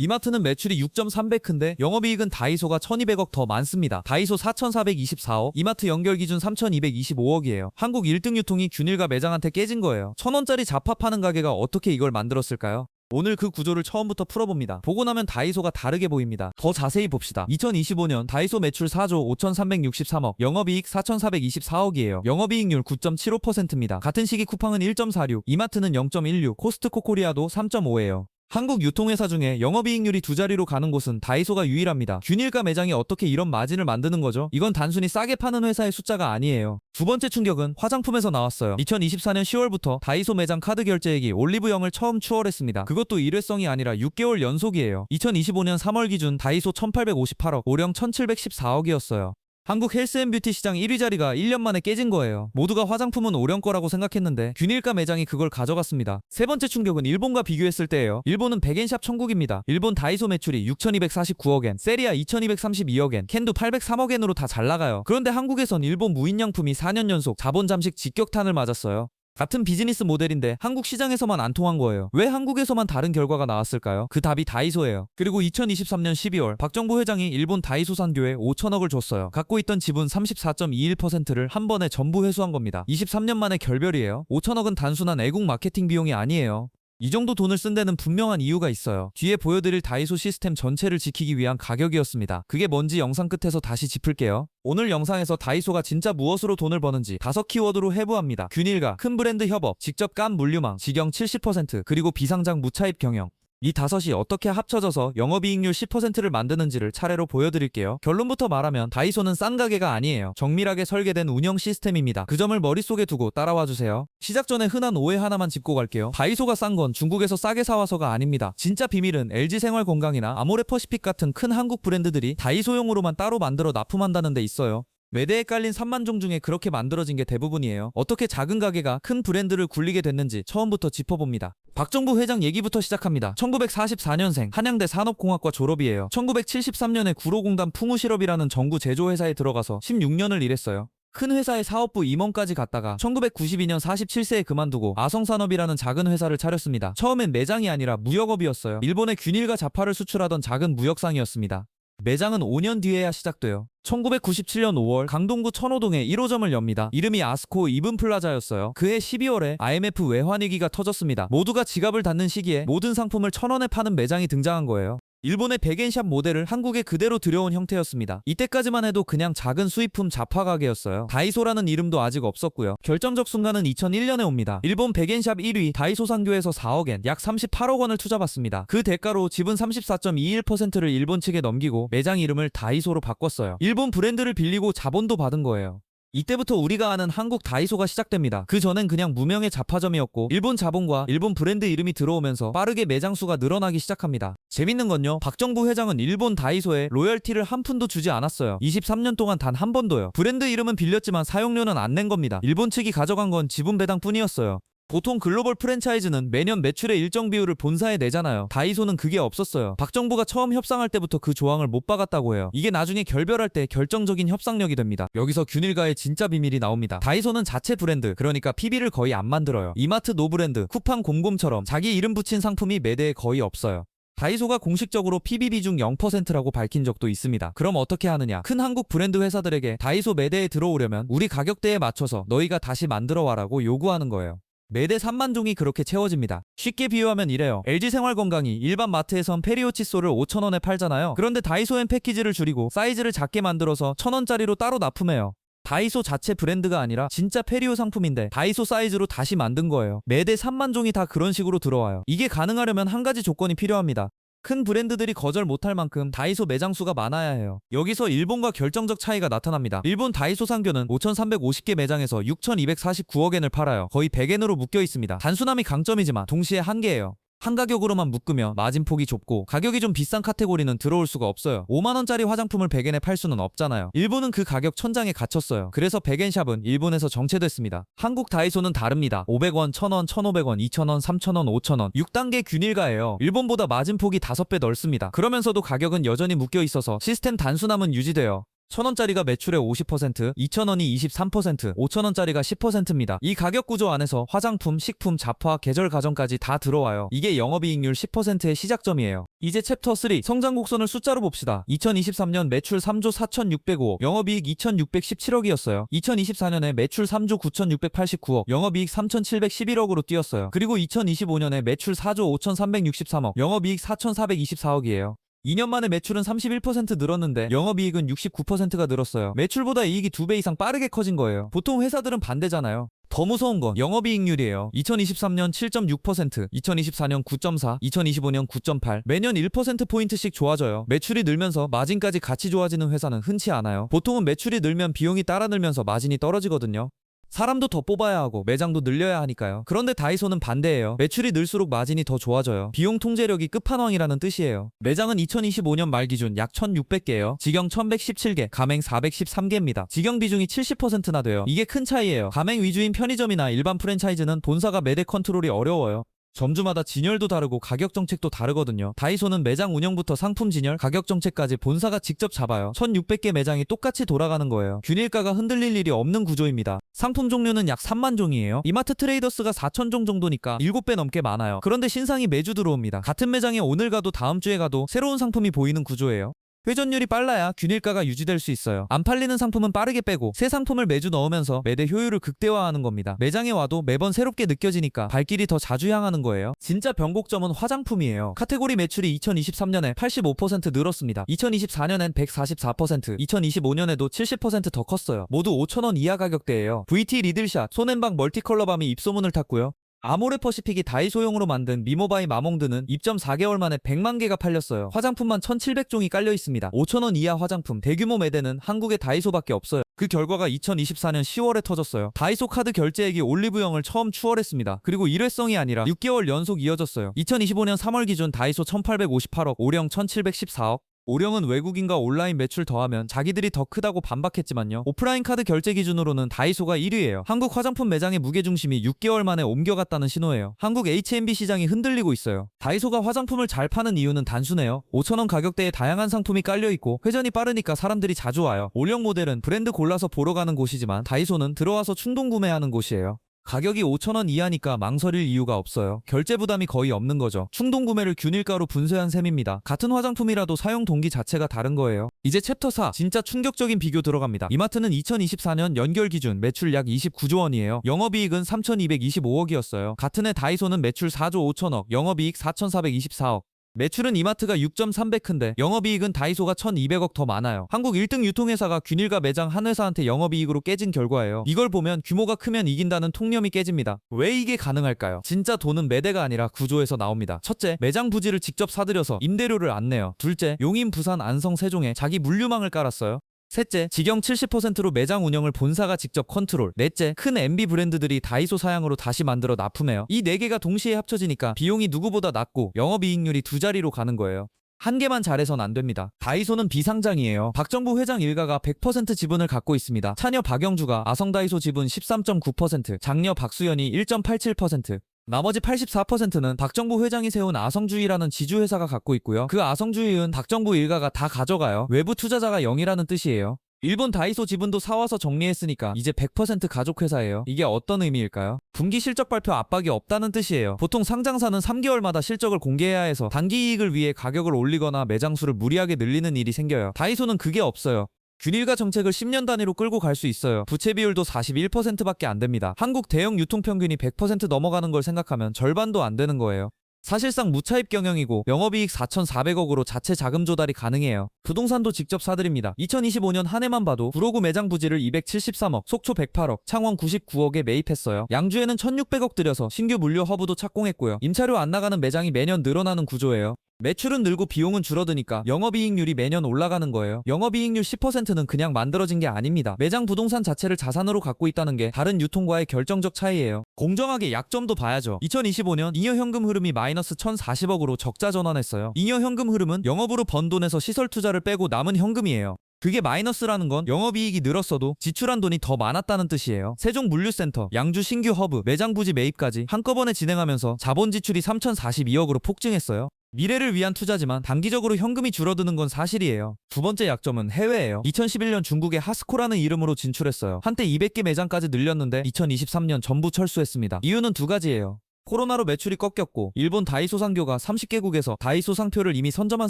이마트는 매출이 6.300큰데 영업이익은 다이소가 1200억 더 많습니다. 다이소 4424억, 이마트 연결 기준 3225억이에요. 한국 1등 유통이 균일과 매장한테 깨진 거예요. 1000원짜리 잡화 파는 가게가 어떻게 이걸 만들었을까요? 오늘 그 구조를 처음부터 풀어봅니다. 보고 나면 다이소가 다르게 보입니다. 더 자세히 봅시다. 2025년 다이소 매출 4조 5363억, 영업이익 4424억이에요. 영업이익률 9.75%입니다. 같은 시기 쿠팡은 1.46, 이마트는 0.16, 코스트코 코리아도 3.5예요. 한국 유통회사 중에 영업이익률이 두 자리로 가는 곳은 다이소가 유일합니다. 균일가 매장이 어떻게 이런 마진을 만드는 거죠? 이건 단순히 싸게 파는 회사의 숫자가 아니에요. 두 번째 충격은 화장품에서 나왔어요. 2024년 10월부터 다이소 매장 카드 결제액이 올리브영을 처음 추월했습니다. 그것도 일회성이 아니라 6개월 연속이에요. 2025년 3월 기준 다이소 1858억, 올영 1714억이었어요. 한국 헬스앤뷰티 시장 1위 자리가 1년 만에 깨진 거예요. 모두가 화장품은 오령 거라고 생각했는데 균일가 매장이 그걸 가져갔습니다. 세 번째 충격은 일본과 비교했을 때예요. 일본은 백엔샵 천국입니다. 일본 다이소 매출이 6249억엔, 세리아 2232억엔, 캔두 803억엔으로 다 잘 나가요. 그런데 한국에선 일본 무인양품이 4년 연속 자본 잠식 직격탄을 맞았어요. 같은 비즈니스 모델인데 한국 시장에서만 안 통한 거예요. 왜 한국에서만 다른 결과가 나왔을까요? 그 답이 다이소예요. 그리고 2023년 12월 박정부 회장이 일본 다이소 산교에 5천억을 줬어요. 갖고 있던 지분 34.21%를 한 번에 전부 회수한 겁니다. 23년 만에 결별이에요. 5천억은 단순한 애국 마케팅 비용이 아니에요. 이 정도 돈을 쓴 데는 분명한 이유가 있어요. 뒤에 보여드릴 다이소 시스템 전체를 지키기 위한 가격이었습니다. 그게 뭔지 영상 끝에서 다시 짚을게요. 오늘 영상에서 다이소가 진짜 무엇으로 돈을 버는지 5키워드로 해부합니다. 균일가, 큰 브랜드 협업, 직접 깐 물류망, 직영 70%, 그리고 비상장 무차입 경영. 이 5이 어떻게 합쳐져서 영업이익률 10%를 만드는지를 차례로 보여드릴게요. 결론부터 말하면 다이소는 싼 가게가 아니에요. 정밀하게 설계된 운영 시스템입니다. 그 점을 머릿속에 두고 따라와주세요. 시작 전에 흔한 오해 하나만 짚고 갈게요. 다이소가 싼 건 중국에서 싸게 사와서가 아닙니다. 진짜 비밀은 LG생활건강이나 아모레퍼시픽 같은 큰 한국 브랜드들이 다이소용으로만 따로 만들어 납품한다는 데 있어요. 매대에 깔린 3만 종 중에 그렇게 만들어진 게 대부분이에요. 어떻게 작은 가게가 큰 브랜드를 굴리게 됐는지 처음부터 짚어봅니다. 박정부 회장 얘기부터 시작합니다. 1944년생, 한양대 산업공학과 졸업이에요. 1973년에 구로공단 풍우실업이라는 전구 제조회사에 들어가서 16년을 일했어요. 큰 회사의 사업부 임원까지 갔다가 1992년 47세에 그만두고 아성산업이라는 작은 회사를 차렸습니다. 처음엔 매장이 아니라 무역업이었어요. 일본에 균일과 자파를 수출하던 작은 무역상이었습니다. 매장은 5년 뒤에야 시작돼요. 1997년 5월 강동구 천호동에 1호점을 엽니다. 이름이 아스코 이븐플라자였어요. 그해 12월에 IMF 외환위기가 터졌습니다. 모두가 지갑을 닫는 시기에 모든 상품을 1000원에 파는 매장이 등장한 거예요. 일본의 백엔샵 모델을 한국에 그대로 들여온 형태였습니다. 이때까지만 해도 그냥 작은 수입품 잡화 가게였어요. 다이소라는 이름도 아직 없었고요. 결정적 순간은 2001년에 옵니다. 일본 백엔샵 1위 다이소 상교에서 4억엔, 약 38억 원을 투자받습니다. 그 대가로 지분 34.21%를 일본 측에 넘기고 매장 이름을 다이소로 바꿨어요. 일본 브랜드를 빌리고 자본도 받은 거예요. 이때부터 우리가 아는 한국 다이소가 시작됩니다. 그 전엔 그냥 무명의 잡화점이었고 일본 자본과 일본 브랜드 이름이 들어오면서 빠르게 매장 수가 늘어나기 시작합니다. 재밌는 건요, 박정부 회장은 일본 다이소에 로열티를 한 푼도 주지 않았어요. 23년 동안 단 한 번도요. 브랜드 이름은 빌렸지만 사용료는 안 낸 겁니다. 일본 측이 가져간 건 지분 배당 뿐이었어요. 보통 글로벌 프랜차이즈는 매년 매출의 일정 비율을 본사에 내잖아요. 다이소는 그게 없었어요. 박정부가 처음 협상할 때부터 그 조항을 못 박았다고 해요. 이게 나중에 결별할 때 결정적인 협상력이 됩니다. 여기서 균일가의 진짜 비밀이 나옵니다. 다이소는 자체 브랜드, 그러니까 PB를 거의 안 만들어요. 이마트 노브랜드, 쿠팡 곰곰처럼 자기 이름 붙인 상품이 매대에 거의 없어요. 다이소가 공식적으로 PB 비중 0%라고 밝힌 적도 있습니다. 그럼 어떻게 하느냐? 큰 한국 브랜드 회사들에게 다이소 매대에 들어오려면 우리 가격대에 맞춰서 너희가 다시 만들어와라고 요구하는 거예요. 매대 3만 종이 그렇게 채워집니다. 쉽게 비유하면 이래요. LG생활건강이 일반 마트에선 페리오 칫솔을 5,000원에 팔잖아요. 그런데 다이소엔 패키지를 줄이고 사이즈를 작게 만들어서 1,000원짜리로 따로 납품해요. 다이소 자체 브랜드가 아니라 진짜 페리오 상품인데 다이소 사이즈로 다시 만든 거예요. 매대 3만 종이 다 그런 식으로 들어와요. 이게 가능하려면 한 가지 조건이 필요합니다. 큰 브랜드들이 거절 못할 만큼 다이소 매장 수가 많아야 해요. 여기서 일본과 결정적 차이가 나타납니다. 일본 다이소 상교는 5,350개 매장에서 6,249억엔을 팔아요. 거의 100엔으로 묶여 있습니다. 단순함이 강점이지만 동시에 한계예요. 한 가격으로만 묶으며 마진폭이 좁고 가격이 좀 비싼 카테고리는 들어올 수가 없어요. 5만원짜리 화장품을 100엔에 팔 수는 없잖아요. 일본은 그 가격 천장에 갇혔어요. 그래서 100엔샵은 일본에서 정체됐습니다. 한국 다이소는 다릅니다. 500원, 1000원, 1500원, 2000원, 3000원, 5000원 6단계 균일가예요. 일본보다 마진폭이 5배 넓습니다. 그러면서도 가격은 여전히 묶여 있어서 시스템 단순함은 유지돼요. 1000원짜리가 매출의 50%, 2000원이 23%, 5000원짜리가 10%입니다. 이 가격 구조 안에서 화장품, 식품, 잡화, 계절 가전까지 다 들어와요. 이게 영업이익률 10%의 시작점이에요. 이제 챕터 3 성장 곡선을 숫자로 봅시다. 2023년 매출 3조 4605억, 영업이익 2617억이었어요. 2024년에 매출 3조 9689억, 영업이익 3711억으로 뛰었어요. 그리고 2025년에 매출 4조 5363억, 영업이익 4424억이에요. 2년 만에 매출은 31% 늘었는데 영업이익은 69%가 늘었어요. 매출보다 이익이 2배 이상 빠르게 커진 거예요. 보통 회사들은 반대잖아요. 더 무서운 건 영업이익률이에요. 2023년 7.6%, 2024년 9.4, 2025년 9.8, 매년 1%포인트씩 좋아져요. 매출이 늘면서 마진까지 같이 좋아지는 회사는 흔치 않아요. 보통은 매출이 늘면 비용이 따라 늘면서 마진이 떨어지거든요. 사람도 더 뽑아야 하고 매장도 늘려야 하니까요. 그런데 다이소는 반대예요. 매출이 늘수록 마진이 더 좋아져요. 비용 통제력이 끝판왕이라는 뜻이에요. 매장은 2025년 말 기준 약 1600개예요. 직영 1117개, 가맹 413개입니다. 직영 비중이 70%나 돼요. 이게 큰 차이예요. 가맹 위주인 편의점이나 일반 프랜차이즈는 본사가 매대 컨트롤이 어려워요. 점주마다 진열도 다르고 가격 정책도 다르거든요. 다이소는 매장 운영부터 상품 진열, 가격 정책까지 본사가 직접 잡아요. 1600개 매장이 똑같이 돌아가는 거예요. 균일가가 흔들릴 일이 없는 구조입니다. 상품 종류는 약 3만 종이에요. 이마트 트레이더스가 4000종 정도니까 7배 넘게 많아요. 그런데 신상이 매주 들어옵니다. 같은 매장에 오늘 가도 다음 주에 가도 새로운 상품이 보이는 구조예요. 회전율이 빨라야 균일가가 유지될 수 있어요. 안 팔리는 상품은 빠르게 빼고 새 상품을 매주 넣으면서 매대 효율을 극대화하는 겁니다. 매장에 와도 매번 새롭게 느껴지니까 발길이 더 자주 향하는 거예요. 진짜 변곡점은 화장품이에요. 카테고리 매출이 2023년에 85% 늘었습니다. 2024년엔 144%, 2025년에도 70% 더 컸어요. 모두 5,000원 이하 가격대예요. VT 리들샷, 손앤방 멀티컬러밤이 입소문을 탔고요. 아모레퍼시픽이 다이소용으로 만든 미모바이 마몽드는 입점 4개월 만에 100만 개가 팔렸어요. 화장품만 1700종이 깔려 있습니다. 5,000원 이하 화장품 대규모 매대는 한국의 다이소밖에 없어요. 그 결과가 2024년 10월에 터졌어요. 다이소 카드 결제액이 올리브영을 처음 추월했습니다. 그리고 일회성이 아니라 6개월 연속 이어졌어요. 2025년 3월 기준 다이소 1858억, 오령 1714억. 오령은 외국인과 온라인 매출 더하면 자기들이 더 크다고 반박했지만요. 오프라인 카드 결제 기준으로는 다이소가 1위예요. 한국 화장품 매장의 무게중심이 6개월 만에 옮겨갔다는 신호예요. 한국 H&B 시장이 흔들리고 있어요. 다이소가 화장품을 잘 파는 이유는 단순해요. 5,000원 가격대에 다양한 상품이 깔려있고 회전이 빠르니까 사람들이 자주 와요. 오령 모델은 브랜드 골라서 보러 가는 곳이지만 다이소는 들어와서 충동 구매하는 곳이에요. 가격이 5,000원 이하니까 망설일 이유가 없어요. 결제 부담이 거의 없는 거죠. 충동 구매를 균일가로 분쇄한 셈입니다. 같은 화장품이라도 사용 동기 자체가 다른 거예요. 이제 챕터 4 진짜 충격적인 비교 들어갑니다. 이마트는 2024년 연결 기준 매출 약 29조 원이에요. 영업이익은 3,225억이었어요. 같은 해 다이소는 매출 4조 5천억, 영업이익 4,424억. 매출은 이마트가 6.3배인데 영업이익은 다이소가 1200억 더 많아요. 한국 1등 유통회사가 균일가 매장 한 회사한테 영업이익으로 깨진 결과예요. 이걸 보면 규모가 크면 이긴다는 통념이 깨집니다. 왜 이게 가능할까요? 진짜 돈은 매대가 아니라 구조에서 나옵니다. 첫째, 매장 부지를 직접 사들여서 임대료를 안 내요. 둘째, 용인, 부산, 안성, 세종에 자기 물류망을 깔았어요. 셋째, 직영 70%로 매장 운영을 본사가 직접 컨트롤. 넷째, 큰 MB 브랜드들이 다이소 사양으로 다시 만들어 납품해요. 이 4개가 동시에 합쳐지니까 비용이 누구보다 낮고 영업이익률이 2자리로 가는 거예요. 한 개만 잘해선 안 됩니다. 다이소는 비상장이에요. 박정부 회장 일가가 100% 지분을 갖고 있습니다. 차녀 박영주가 아성다이소 지분 13.9%, 장녀 박수연이 1.87%, 나머지 84%는 박정부 회장이 세운 아성주의라는 지주회사가 갖고 있고요. 그 아성주의은 박정부 일가가 다 가져가요. 외부 투자자가 0이라는 뜻이에요. 일본 다이소 지분도 사와서 정리했으니까 이제 100% 가족회사예요. 이게 어떤 의미일까요? 분기 실적 발표 압박이 없다는 뜻이에요. 보통 상장사는 3개월마다 실적을 공개해야 해서 단기 이익을 위해 가격을 올리거나 매장 수를 무리하게 늘리는 일이 생겨요. 다이소는 그게 없어요. 균일가 정책을 10년 단위로 끌고 갈 수 있어요. 부채 비율도 41%밖에 안 됩니다. 한국 대형 유통 평균이 100% 넘어가는 걸 생각하면 절반도 안 되는 거예요. 사실상 무차입 경영이고 영업이익 4,400억으로 자체 자금 조달이 가능해요. 부동산도 직접 사들입니다. 2025년 한 해만 봐도 구로구 매장 부지를 273억, 속초 108억, 창원 99억에 매입했어요. 양주에는 1,600억 들여서 신규 물류 허브도 착공했고요. 임차료 안 나가는 매장이 매년 늘어나는 구조예요. 매출은 늘고 비용은 줄어드니까 영업이익률이 매년 올라가는 거예요. 영업이익률 10%는 그냥 만들어진 게 아닙니다. 매장 부동산 자체를 자산으로 갖고 있다는 게 다른 유통과의 결정적 차이예요. 공정하게 약점도 봐야죠. 2025년 잉여 현금 흐름이 마이너스 1,040억으로 적자 전환했어요. 잉여 현금 흐름은 영업으로 번 돈에서 시설 투자를 빼고 남은 현금이에요. 그게 마이너스라는 건 영업이익이 늘었어도 지출한 돈이 더 많았다는 뜻이에요. 세종 물류센터, 양주 신규 허브, 매장 부지 매입까지 한꺼번에 진행하면서 자본 지출이 3,042억으로 폭증했어요. 미래를 위한 투자지만 단기적으로 현금이 줄어드는 건 사실이에요. 두 번째 약점은 해외예요. 2011년 중국에 하스코라는 이름으로 진출했어요. 한때 200개 매장까지 늘렸는데 2023년 전부 철수했습니다. 이유는 두 가지예요. 코로나로 매출이 꺾였고 일본 다이소 상교가 30개국에서 다이소 상표를 이미 선점한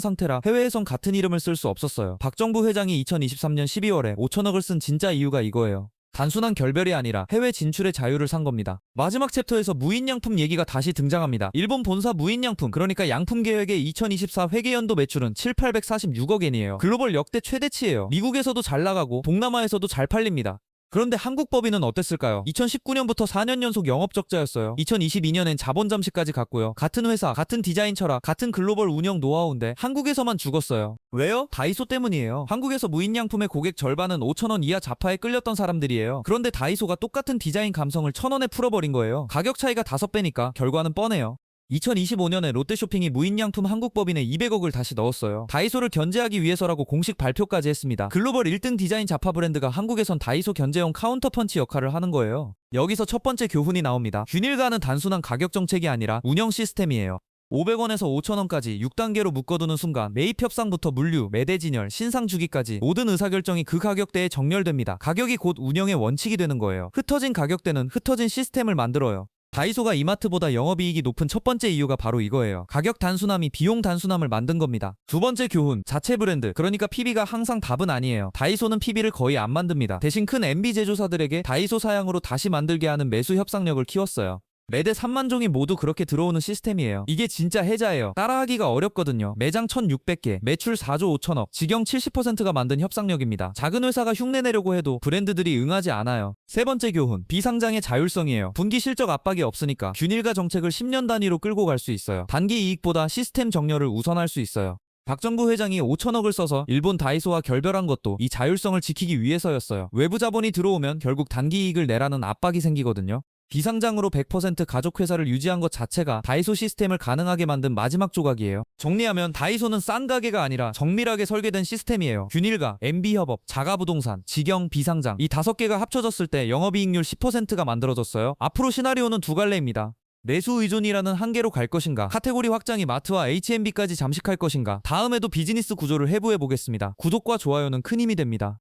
상태라 해외에선 같은 이름을 쓸 수 없었어요. 박정부 회장이 2023년 12월에 5천억을 쓴 진짜 이유가 이거예요. 단순한 결별이 아니라 해외 진출의 자유를 산 겁니다. 마지막 챕터에서 무인양품 얘기가 다시 등장합니다. 일본 본사 무인양품, 그러니까 양품 계획의 2024 회계연도 매출은 7,846억 엔이에요. 글로벌 역대 최대치예요. 미국에서도 잘 나가고 동남아에서도 잘 팔립니다. 그런데 한국 법인은 어땠을까요? 2019년부터 4년 연속 영업 적자였어요. 2022년엔 자본 잠식까지 갔고요. 같은 회사, 같은 디자인 철학, 같은 글로벌 운영 노하우인데 한국에서만 죽었어요. 왜요? 다이소 때문이에요. 한국에서 무인양품의 고객 절반은 5,000원 이하 자파에 끌렸던 사람들이에요. 그런데 다이소가 똑같은 디자인 감성을 1,000원에 풀어버린 거예요. 가격 차이가 5배니까 결과는 뻔해요. 2025년에 롯데쇼핑이 무인양품 한국법인에 200억을 다시 넣었어요. 다이소를 견제하기 위해서라고 공식 발표까지 했습니다. 글로벌 1등 디자인 자파 브랜드가 한국에선 다이소 견제용 카운터펀치 역할을 하는 거예요. 여기서 첫 번째 교훈이 나옵니다. 균일가는 단순한 가격 정책이 아니라 운영 시스템이에요. 500원에서 5,000원까지 6단계로 묶어두는 순간 매입 협상부터 물류, 매대 진열, 신상 주기까지 모든 의사결정이 그 가격대에 정렬됩니다. 가격이 곧 운영의 원칙이 되는 거예요. 흩어진 가격대는 흩어진 시스템을 만들어요. 다이소가 이마트보다 영업이익이 높은 첫 번째 이유가 바로 이거예요. 가격 단순함이 비용 단순함을 만든 겁니다. 두 번째 교훈, 자체 브랜드, 그러니까 PB가 항상 답은 아니에요. 다이소는 PB를 거의 안 만듭니다. 대신 큰 MB 제조사들에게 다이소 사양으로 다시 만들게 하는 매수 협상력을 키웠어요. 매대 3만 종이 모두 그렇게 들어오는 시스템이에요. 이게 진짜 해자예요. 따라하기가 어렵거든요. 매장 1,600개, 매출 4조 5천억, 직영 70%가 만든 협상력입니다. 작은 회사가 흉내내려고 해도 브랜드들이 응하지 않아요. 세 번째 교훈, 비상장의 자율성이에요. 분기 실적 압박이 없으니까 균일가 정책을 10년 단위로 끌고 갈 수 있어요. 단기 이익보다 시스템 정렬을 우선할 수 있어요. 박정부 회장이 5천억을 써서 일본 다이소와 결별한 것도 이 자율성을 지키기 위해서였어요. 외부 자본이 들어오면 결국 단기 이익을 내라는 압박이 생기거든요. 비상장으로 100% 가족 회사를 유지한 것 자체가 다이소 시스템을 가능하게 만든 마지막 조각이에요. 정리하면 다이소는 싼 가게가 아니라 정밀하게 설계된 시스템이에요. 균일가, MB협업, 자가부동산, 직영, 비상장 이 5개가 합쳐졌을 때 영업이익률 10%가 만들어졌어요. 앞으로 시나리오는 두 갈래입니다. 내수 의존이라는 한계로 갈 것인가, 카테고리 확장이 마트와 H&B까지 잠식할 것인가, 다음에도 비즈니스 구조를 해부해 보겠습니다. 구독과 좋아요는 큰 힘이 됩니다.